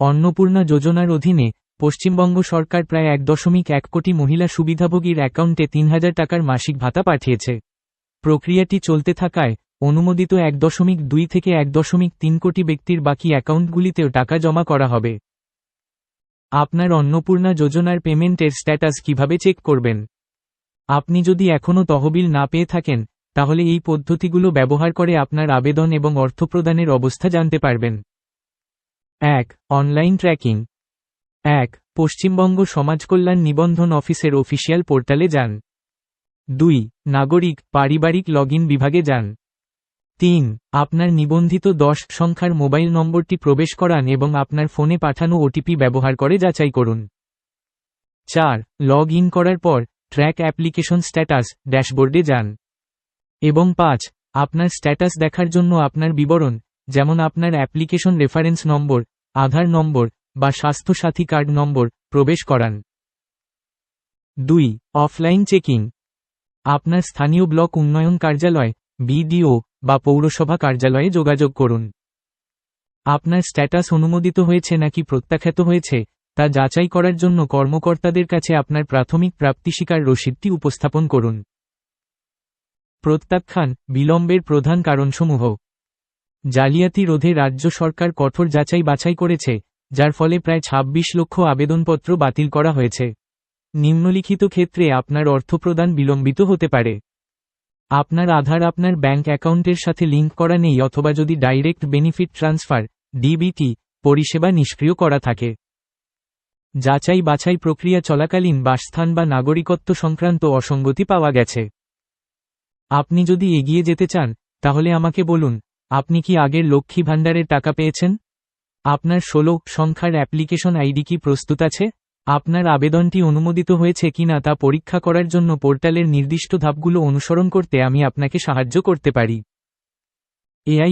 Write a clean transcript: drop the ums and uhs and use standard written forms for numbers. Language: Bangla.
অন্নপূর্ণা যোজনার অধীনে পশ্চিমবঙ্গ সরকার প্রায় 1.1 কোটি মহিলা সুবিধাভোগীর অ্যাকাউন্টে 3,000 টাকার মাসিক ভাতা পাঠিয়েছে। প্রক্রিয়াটি চলতে থাকায় অনুমোদিত 1.2 থেকে 1.3 কোটি ব্যক্তির বাকি অ্যাকাউন্টগুলিতেও টাকা জমা করা হবে। আপনার অন্নপূর্ণা যোজনার পেমেন্টের স্ট্যাটাস কিভাবে চেক করবেন? আপনি যদি এখনও তহবিল না পেয়ে থাকেন, তাহলে এই পদ্ধতিগুলো ব্যবহার করে আপনার আবেদন এবং অর্থপ্রদানের অবস্থা জানতে পারবেন। 1. Online tracking. 1. পশ্চিমবঙ্গ সমাজকল্যাণ নিবন্ধন অফিসের অফিসিয়াল পোর্টালে যান। 2. নাগরিক পারিবারিক লগইন বিভাগে যান। 3. আপনার নিবন্ধিত 10 সংখ্যার মোবাইল নম্বরটি প্রবেশ করান এবং আপনার ফোনে পাঠানো ওটিপি ব্যবহার করে যাচাই করুন। 4. লগ ইন করার পর ট্র্যাক অ্যাপ্লিকেশন স্ট্যাটাস ড্যাশবোর্ডে যান। এবং 5. আপনার স্ট্যাটাস দেখার জন্য আপনার বিবরণ, যেমন আপনার অ্যাপ্লিকেশন রেফারেন্স নম্বর, আধার নম্বর বা স্বাস্থ্য সাথী কার্ড নম্বর প্রবেশ করান। 2. Offline checking. আপনার স্থানীয় ব্লক উন্নয়ন কার্যালয় বিডিও বা পৌরসভা কার্যালয়ে যোগাযোগ করুন। আপনার স্ট্যাটাস অনুমোদিত হয়েছে নাকি প্রত্যাখ্যাত হয়েছে তা যাচাই করার জন্য কর্মকর্তাদের কাছে আপনার প্রাথমিক প্রাপ্তিস্বীকার রসিদটি উপস্থাপন করুন। প্রত্যাখ্যান বিলম্বের প্রধান কারণসমূহ। জালিয়াতি রোধে রাজ্য সরকার কঠোর যাচাই বাছাই করেছে, যার ফলে প্রায় 26 লক্ষ আবেদনপত্র বাতিল করা হয়েছে। নিম্নলিখিত ক্ষেত্রে আপনার অর্থপ্রদান বিলম্বিত হতে পারে: আপনার আধার আপনার ব্যাংক অ্যাকাউন্টের সাথে লিঙ্ক করা নেই, অথবা যদি ডাইরেক্ট বেনিফিট ট্রান্সফার ডিবিটি পরিষেবা নিষ্ক্রিয় করা থাকে। যাচাই বাছাই প্রক্রিয়া চলাকালীন বাসস্থান বা নাগরিকত্ব সংক্রান্ত অসঙ্গতি পাওয়া গেছে। আপনি যদি এগিয়ে যেতে চান, তাহলে আমাকে বলুন, আপনি কি আগের লক্ষ্মী ভাণ্ডারের টাকা পেয়েছেন? আপনার 16 সংখ্যার অ্যাপ্লিকেশন আইডি কি প্রস্তুত আছে? আপনার আবেদনটি অনুমোদিত হয়েছে কিনা তা পরীক্ষা করার জন্য পোর্টালের নির্দিষ্ট ধাপগুলো অনুসরণ করতে আমি আপনাকে সাহায্য করতে পারি। এআই